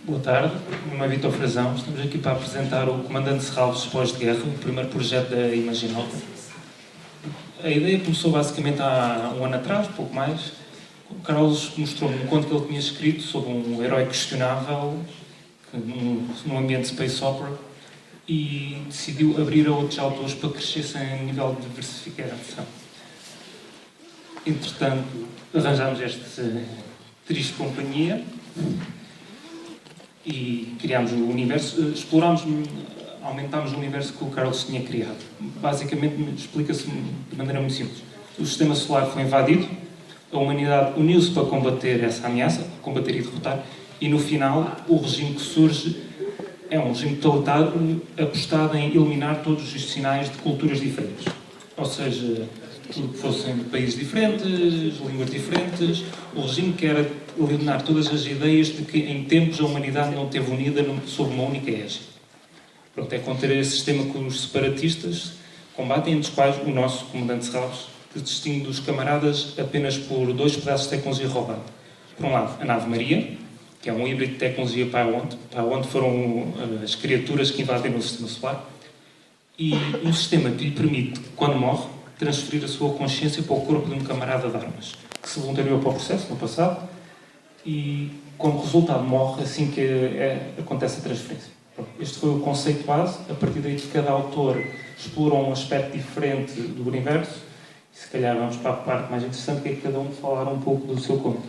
Boa tarde, meu nome é Vítor Frazão. Estamos aqui para apresentar o Comandante Serralves Pós-de-Guerra, o primeiro projeto da Imaginota. A ideia começou basicamente há um ano atrás, pouco mais. O Carlos mostrou-me um conto que ele tinha escrito sobre um herói questionável num ambiente de space opera e decidiu abrir a outros autores para crescessem a nível de diversificação. Entretanto, arranjámos esta triste companhia e criámos o universo, aumentámos o universo que o Carlos tinha criado. Basicamente, explica-se de maneira muito simples. O sistema solar foi invadido, a humanidade uniu-se para combater essa ameaça, combater e derrotar, e no final, o regime que surge é um regime totalitário apostado em eliminar todos os sinais de culturas diferentes. Ou seja, tudo que fossem de países diferentes, línguas diferentes. O regime quer eliminar todas as ideias de que em tempos a humanidade não esteve unida sob uma única égide. Pronto, é contra esse sistema que os separatistas combatem, entre os quais o nosso comandante Serralves, que distingue dos camaradas apenas por 2 pedaços de tecnologia roubada. Por um lado, a nave Maria, que é um híbrido de tecnologia para onde foram as criaturas que invadiram o sistema solar, e um sistema que lhe permite, quando morre, transferir a sua consciência para o corpo de um camarada de armas, que se voluntariou para o processo no passado e, como resultado, morre assim que acontece a transferência. Este foi o conceito base. A partir daí, cada autor explorou um aspecto diferente do universo. E, se calhar, vamos para a parte mais interessante, que é cada um falar um pouco do seu conto.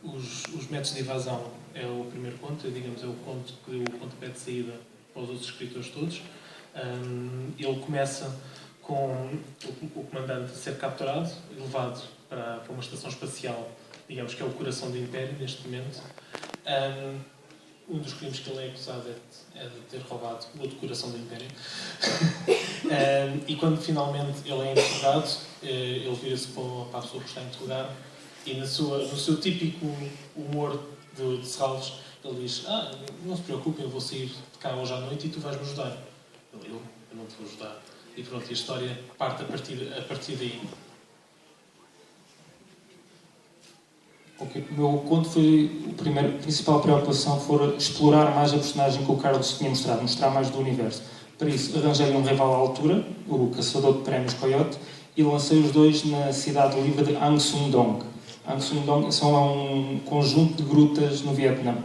Os métodos de evasão é o primeiro conto, digamos, é o conto que deu o pontapé de saída para os outros escritores todos. Ele começa com o comandante a ser capturado e levado para uma estação espacial, digamos que é o coração do Império neste momento. Um dos crimes que ele é acusado é de ter roubado o outro coração do Império. E quando finalmente ele é interrogado, ele vira-se para a pessoa que está a interrogar e no seu típico humor de Serralves, ele diz: não se preocupem, eu vou sair de cá hoje à noite e tu vais-me ajudar. Eu não te vou ajudar. E pronto, a história parte a partir daí. Okay. O meu conto foi, a principal preocupação foi explorar mais a personagem que o Carlos tinha mostrado, mostrar mais do universo. Para isso, arranjei um rival à altura, o caçador de prémios Coyote, e lancei os dois na cidade livre de Hang Son Doong. Hang Son Doong são um conjunto de grutas no Vietnã,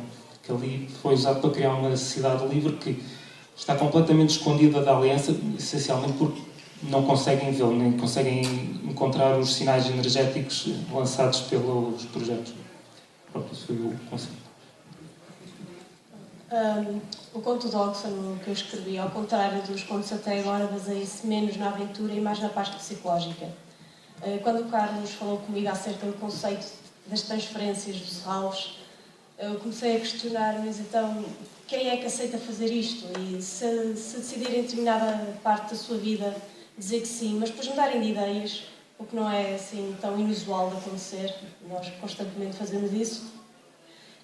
que ali foi usado para criar uma cidade livre que está completamente escondida da Aliança, essencialmente porque não conseguem vê-lo, nem conseguem encontrar os sinais energéticos lançados pelos projetos. Pronto, isso foi o conceito. O conto de Oxford que eu escrevi, ao contrário dos contos até agora, baseia-se menos na aventura e mais na parte psicológica. Quando o Carlos falou comigo acerca do conceito das transferências dos Serralves, eu comecei a questionar, mas então, quem é que aceita fazer isto? E se decidirem determinada parte da sua vida dizer que sim, mas depois mudarem de ideias, o que não é assim tão inusual de acontecer, nós constantemente fazemos isso,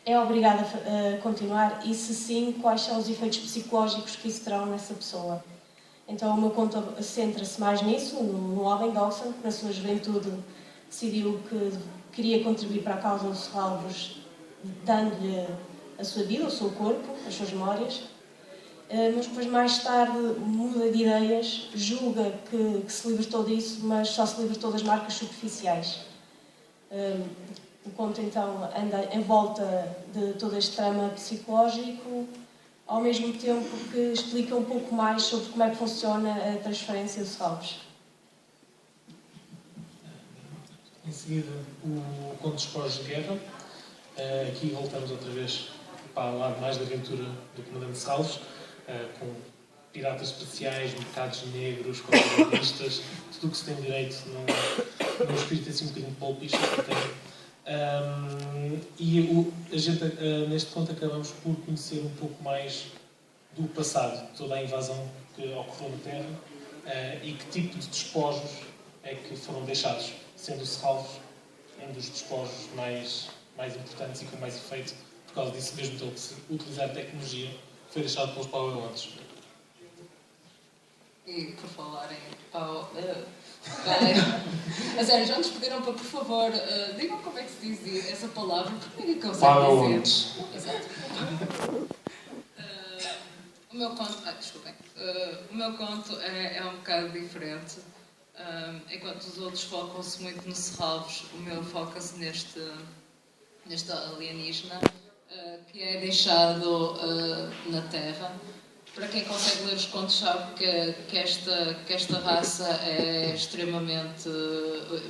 é obrigado a continuar? E se sim, quais são os efeitos psicológicos que isso terão nessa pessoa? Então o meu conto centra-se mais nisso, no homem Dawson, que na sua juventude decidiu que queria contribuir para a causa dos Serralves, dando-lhe a sua vida, o seu corpo, as suas memórias, mas depois mais tarde muda de ideias, julga que se libertou disso, mas só se libertou das marcas superficiais. O conto então anda em volta de todo este trama psicológico, ao mesmo tempo que explica um pouco mais sobre como é que funciona a transferência dos Serralves. Em seguida, o conto dos pós-guerra. Aqui voltamos outra vez para o lado mais da aventura do comandante Serralves, com piratas especiais, mercados negros, contrabandistas, tudo o que se tem direito num espírito assim um bocadinho pulpista que tem. A gente, neste ponto, acabamos por conhecer um pouco mais do passado, toda a invasão que ocorreu na Terra e que tipo de despojos é que foram deixados, sendo o Serralves um dos despojos mais importantes e com mais efeito, por causa disso mesmo, de utilizar tecnologia que foi deixado pelos Power Wands. E por falar em A sério, já nos pediram para, por favor, digam como é que se diz essa palavra, porque ninguém consegue Bailonte. dizer. Exato. O meu conto... desculpem. O meu conto é um bocado diferente. Enquanto os outros focam-se muito no Serralves, o meu foca-se neste alienígena que é deixado na Terra. Para quem consegue ler os contos sabe que esta raça é extremamente...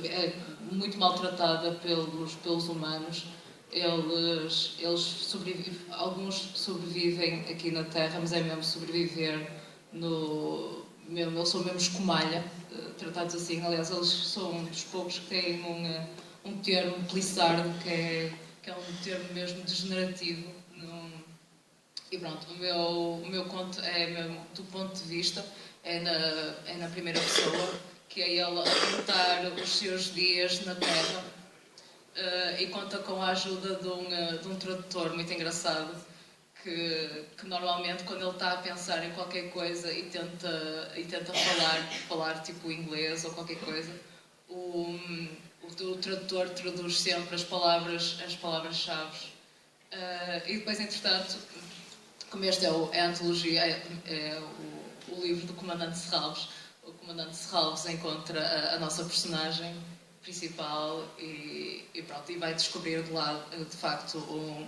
é muito maltratada pelos humanos. Eles sobrevivem, alguns sobrevivem aqui na Terra, mas é mesmo sobreviver eles são mesmo escumalha, tratados assim. Aliás, eles são um dos poucos que têm um termo, plissardo, que é um termo mesmo degenerativo. E pronto, o meu conto é mesmo do ponto de vista, é na primeira pessoa, que é ele a contar os seus dias na Terra, e conta com a ajuda de um tradutor muito engraçado, que normalmente quando ele está a pensar em qualquer coisa e tenta falar tipo inglês ou qualquer coisa, o tradutor traduz sempre as palavras-chave. E depois, entretanto, como este é a antologia, é o livro do Comandante Serralves, o Comandante Serralves encontra a nossa personagem principal e pronto, e vai descobrir de facto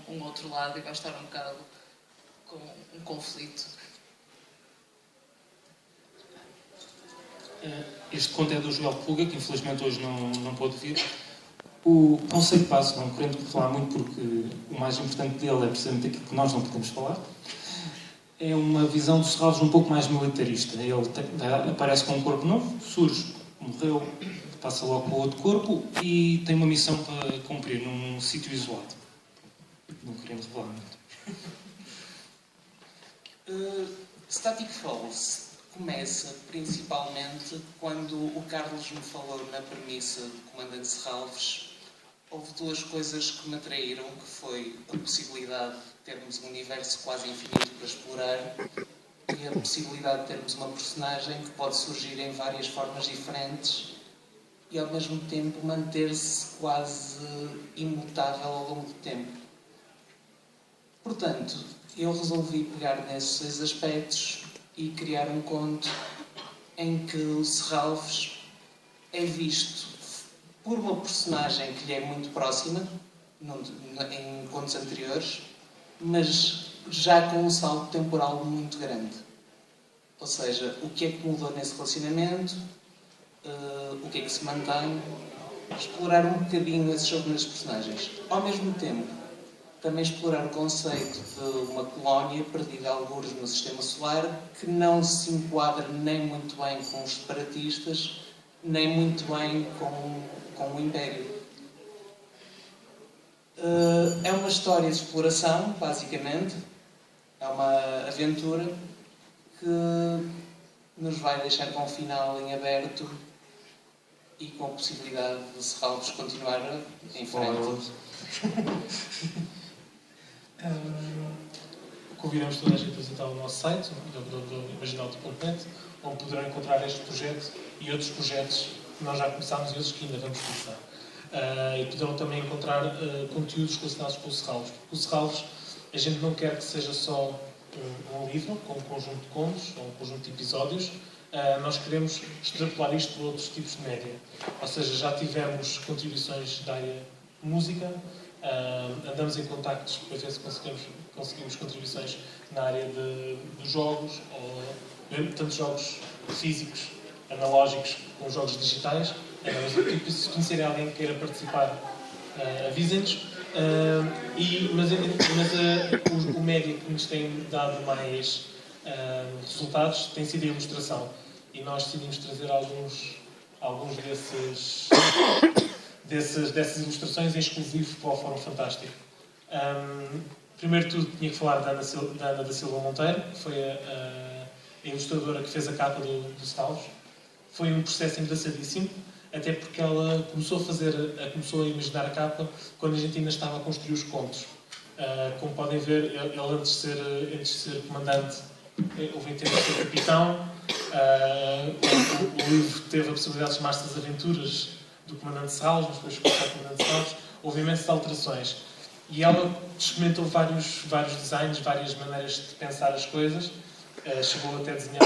um outro lado, e vai estar um bocado com um conflito. Este conto é do Joel Puga, que infelizmente hoje não pôde vir. O conceito básico, não querendo falar muito porque o mais importante dele é precisamente aquilo que nós não podemos falar, é uma visão dos Serralves um pouco mais militarista. Ele aparece com um corpo novo, surge, morreu, passa logo para outro corpo e tem uma missão para cumprir num sítio isolado. Não querendo revelar muito. Static Falls começa principalmente quando o Carlos me falou na premissa do Comandante Serralves. Houve duas coisas que me atraíram, que foi a possibilidade de termos um universo quase infinito para explorar e a possibilidade de termos uma personagem que pode surgir em várias formas diferentes e ao mesmo tempo manter-se quase imutável ao longo do tempo. Portanto, eu resolvi pegar nesses dois aspectos e criar um conto em que o Serralves é visto por uma personagem que lhe é muito próxima, em contos anteriores, mas já com um salto temporal muito grande. Ou seja, o que é que mudou nesse relacionamento, o que é que se mantém, explorar um bocadinho esse jogo nas personagens. Ao mesmo tempo, também explorar o conceito de uma colónia perdida a algures no sistema solar que não se enquadra nem muito bem com os separatistas, nem muito bem com o Império. É uma história de exploração, basicamente. É uma aventura que nos vai deixar com um final em aberto e com a possibilidade de Serralves continuar em frente. Convidamos toda a gente a visitar o nosso site, do imaginalto.net, onde poderão encontrar este projeto e outros projetos que nós já começámos e outros que ainda vamos começar. E poderão também encontrar conteúdos relacionados com o Serralves. O Serralves, a gente não quer que seja só um livro, com um conjunto de contos, ou um conjunto de episódios. Nós queremos extrapolar isto para outros tipos de média. Ou seja, já tivemos contribuições da área de música, andamos em contactos para ver se conseguimos contribuições na área dos jogos, ou tanto jogos físicos, analógicos, como jogos digitais. Se conhecerem alguém que queira participar, avisem-nos. Mas o média que nos tem dado mais resultados tem sido a ilustração. E nós decidimos trazer alguns dessas ilustrações em exclusivo para o Fórum Fantástico. Primeiro de tudo, tinha que falar da Ana da Silva Monteiro, que foi a ilustradora que fez a capa do Serralves. Foi um processo engraçadíssimo, até porque ela começou a imaginar a capa quando a gente ainda estava a construir os contos. Como podem ver, ele antes de ser comandante, houve em tempo de ser capitão, O livro teve a possibilidade de chamar-se As Aventuras do Comandante Serralves, mas depois ficou só Comandante Serralves. Houve imensas alterações. E ela experimentou vários designs, várias maneiras de pensar as coisas. Chegou até a desenhar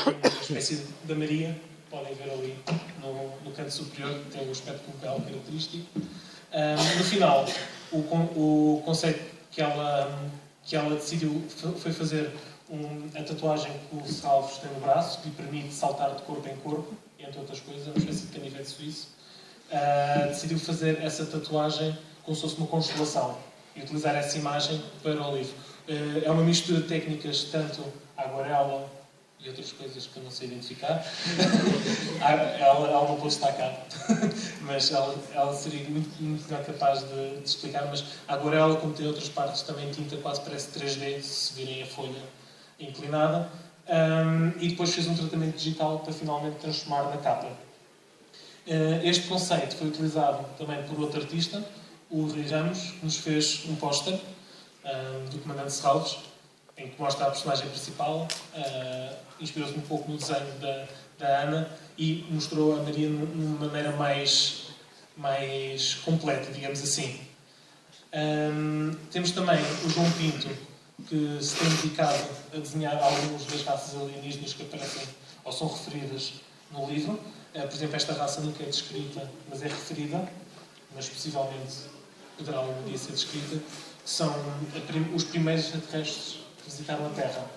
uma espécie da Maria, podem ver ali no canto superior, que tem um aspecto coloquial característico. No final, o conceito que ela decidiu foi fazer a tatuagem que o Serralves tem no braço, que lhe permite saltar de corpo em corpo, entre outras coisas, uma espécie de canivete suíço. Decidiu fazer essa tatuagem como se fosse uma constelação e utilizar essa imagem para o livro. É uma mistura de técnicas, tanto aguarela e outras coisas que eu não sei identificar. ela não pôde estar cá, mas ela seria muito melhor capaz de explicar. Mas a aguarela, como tem outras partes, também tinta quase parece 3D, se virem a folha inclinada. E depois fez um tratamento digital para finalmente transformar na capa. Este conceito foi utilizado também por outro artista, o Rui Ramos, que nos fez um póster do Comandante Serralves, em que mostra a personagem principal, inspirou-se um pouco no desenho da Ana e mostrou a Maria de uma maneira mais completa, digamos assim. Temos também o João Pinto, que se tem dedicado a desenhar algumas das raças alienígenas que aparecem ou são referidas no livro. Por exemplo, esta raça nunca é descrita, mas é referida, mas possivelmente poderá algum dia ser descrita, que são os primeiros extraterrestres que visitaram a Terra.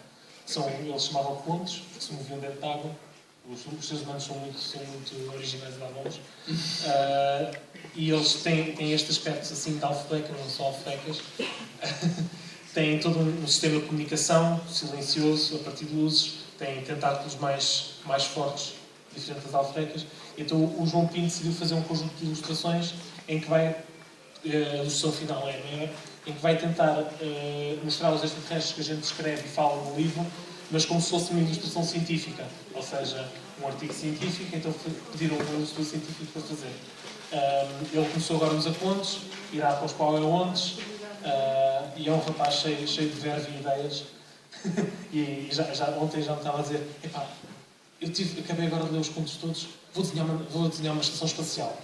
Eles chamavam pontos, porque se moviam dentro de água. Os seres humanos são muito originais e bons. E eles têm este aspecto assim de alfabecas, não são alfabecas. Têm todo um sistema de comunicação silencioso, a partir de luzes. Têm tentáculos mais fortes, diferente das alfabecas. Então o João Pinto decidiu fazer um conjunto de ilustrações em que vai, a ilustração final é maior, em que vai tentar mostrar os extraterrestres que a gente escreve e fala no livro, mas como se fosse uma ilustração científica, ou seja, um artigo científico, então pediram uma ilustração científica para fazer. Ele começou agora nos apontos, irá para os PowerPoints, e é um rapaz cheio de verve e ideias. E ontem já me estava a dizer, epá, acabei agora de ler os contos todos, vou desenhar uma estação espacial.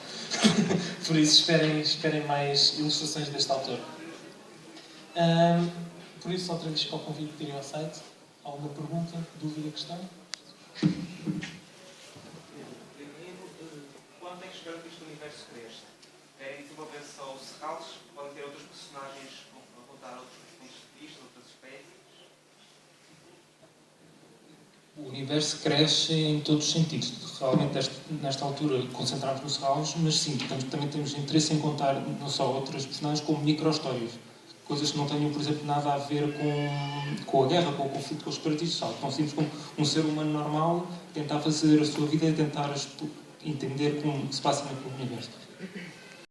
Por isso, esperem mais ilustrações deste autor. Por isso, outra vez fica o convite de irem ao site. Alguma pergunta, dúvida, questão? Quando é que espero que este universo cresça? É desenvolver só os Serralves? Podem ter outros personagens a contar outros pontos de vista, outras espécies? O universo cresce em todos os sentidos. Realmente, nesta altura, concentramos nos Serralves, mas sim, também temos interesse em contar não só outras personagens, como micro-histórias. Coisas que não tenham, por exemplo, nada a ver com a guerra, com o conflito, com os separatistas. Tão simples como um ser humano normal tentar fazer a sua vida e tentar entender como se passa naquele universo.